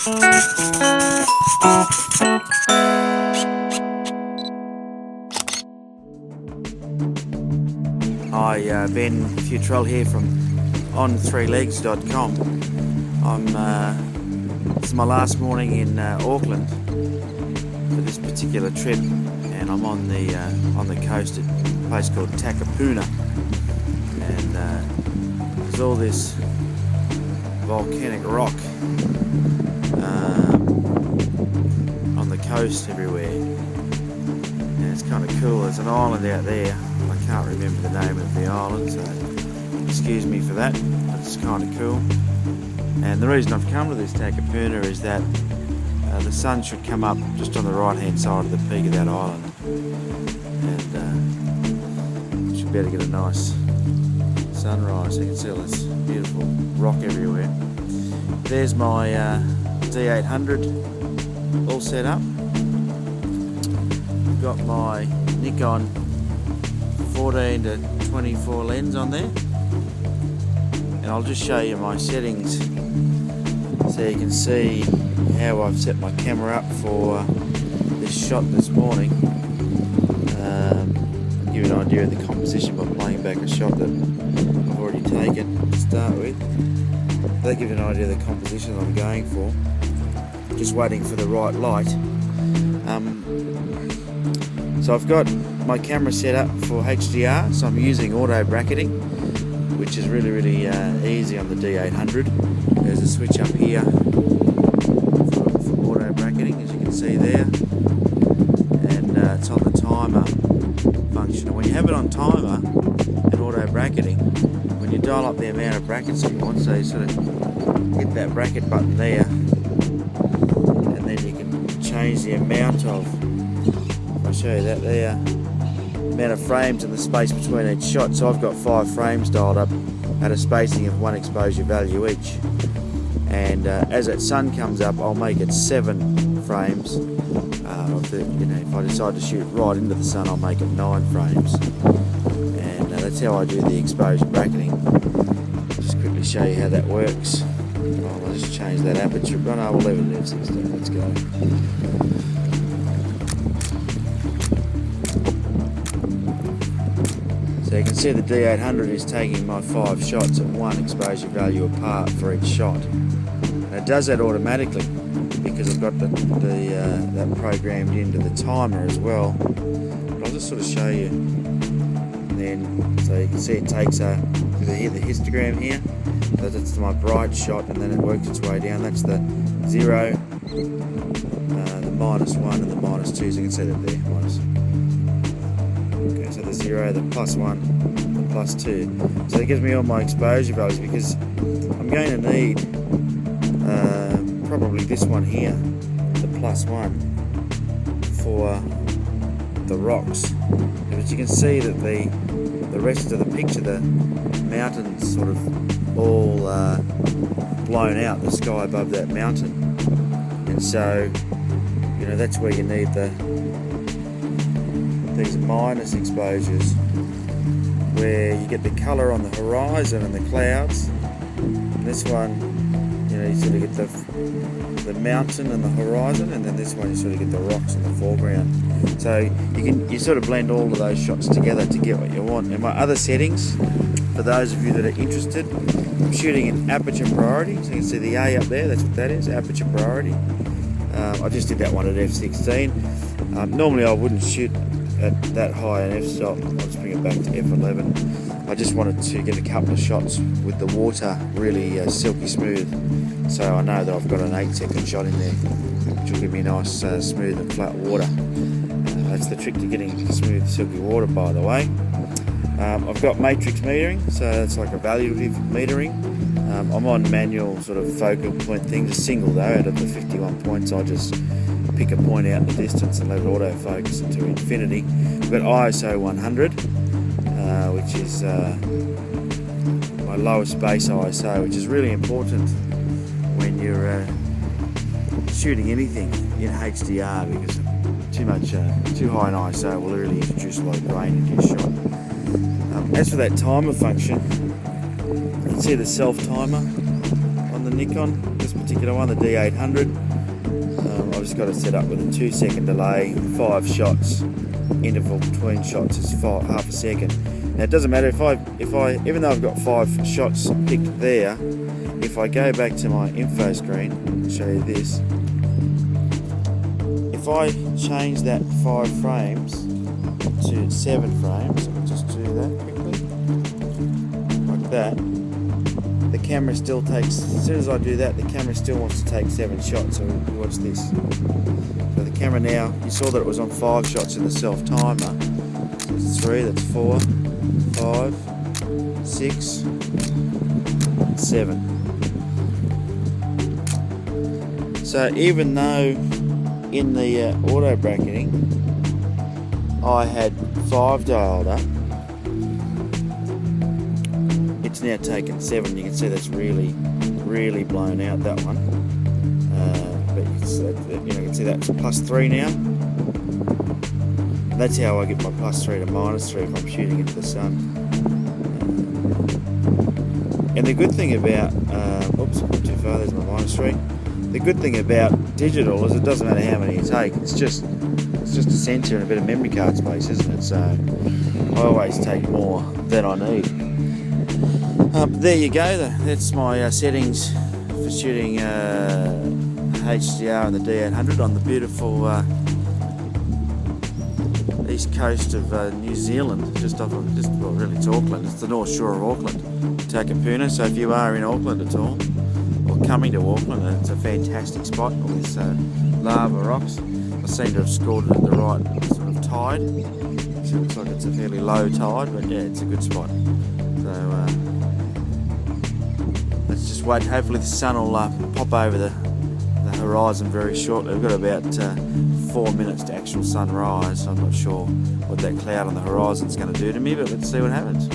Hi, Ben Fewtrell here from on3legs.com. This is my last morning in Auckland for this particular trip, and I'm on the coast at a place called Takapuna, and there's all this volcanic rock on the coast everywhere, and it's kind of cool. There's an island out there. I can't remember the name of the island, so excuse me for that, but it's kind of cool. And the reason I've come to this Takapuna is that the sun should come up just on the right hand side of the peak of that island, and should be able to get a nice sunrise. You can see all this beautiful rock everywhere. There's my D800 all set up. I've got my Nikon 14 to 24 lens on there, and I'll just show you my settings so you can see how I've set my camera up for this shot this morning. Give you an idea of the composition by playing back a shot that I've already taken to start with. That'll give you an idea of the composition I'm going for. Just waiting for the right light. So I've got my camera set up for HDR, so I'm using auto bracketing, which is really easy on the D800. There's a switch up here for auto bracketing, as you can see there, and it's on the timer function. And when you have it on timer and auto bracketing, when you dial up the amount of brackets that you want, so you sort of hit that bracket button there, and then you can change the amount of, I'll show you that there, amount of frames and the space between each shot. So I've got 5 frames dialed up at a spacing of 1 exposure value each, and as that sun comes up, I'll make it 7 frames. If I decide to shoot right into the sun, I'll make it 9 frames, and that's how I do the exposure bracketing. Just quickly show you how that works. I'll just change that aperture. Oh no, we'll leave it at f16. Let's go. So you can see the D800 is taking my 5 shots at 1 exposure value apart for each shot. And it does that automatically because I've got that programmed into the timer as well. But I'll just sort of show you. And then, so you can see it takes you hear the histogram here. So that's my bright shot, and then it works its way down. That's the 0, the -1, and the -2. So you can see that there. Okay, so the 0, the +1, the +2. So it gives me all my exposure values, because I'm going to need probably this one here, the +1, for the rocks. But you can see that the rest of the picture, the mountains sort of all blown out, the sky above that mountain, and so that's where you need these minus exposures, where you get the colour on the horizon and the clouds. And this one, you sort of get the mountain and the horizon, and then this one you sort of get the rocks in the foreground. So you sort of blend all of those shots together to get what you want. And my other settings, for those of you that are interested, I'm shooting in Aperture Priority. So you can see the A up there, that's what that is, Aperture Priority. I just did that one at f16. Normally I wouldn't shoot at that high an f-stop. I'll just bring it back to f11. I just wanted to get a couple of shots with the water really silky smooth, so I know that I've got an 8-second shot in there, which will give me nice smooth and flat water. That's the trick to getting smooth silky water, by the way. I've got matrix metering, so that's like evaluative metering. I'm on manual sort of focal point thing, just single though. Out of the 51 points, I just pick a point out in the distance and let it autofocus into infinity. I've got ISO 100, which is my lowest base ISO, which is really important when you're shooting anything in HDR, because too high an ISO will really introduce a lot of grain into your shot. As for that timer function, you can see the self timer on the Nikon, this particular one, the D800. I've just got it set up with a 2-second delay, 5 shots. Interval between shots is half a second. Now it doesn't matter if I even though I've got 5 shots picked there, if I go back to my info screen, I'll show you this. If I change that 5 frames to 7 frames, I'll just do that quickly, like that. The camera still takes, as soon as I do that, the camera still wants to take 7 shots. So watch this. So the camera now, you saw that it was on 5 shots in the self timer. So that's 3, that's 4, 5, 6, 7. So even though in the auto bracketing I had 5 dialed up, it's now taken 7. You can see that's really blown out, that one. But you can see that's +3 now. And that's how I get my +3 to -3 if I'm shooting into the sun. And the good thing about, oops, too far, there's my -3. The good thing about digital is it doesn't matter how many you take. It's just a sensor and a bit of memory card space, isn't it? So I always take more than I need. There you go. That's my settings for shooting HDR and the D800 on the beautiful east coast of New Zealand, really it's Auckland. It's the North Shore of Auckland, Takapuna. So if you are in Auckland at all, or coming to Auckland, it's a fantastic spot. All this lava rocks. I seem to have scored it at the right sort of tide. So it looks like it's a fairly low tide, but yeah, it's a good spot. So let's just wait. Hopefully the sun will pop over the horizon very shortly. We've got about 4 minutes to actual sunrise, so I'm not sure what that cloud on the horizon is going to do to me, but let's see what happens.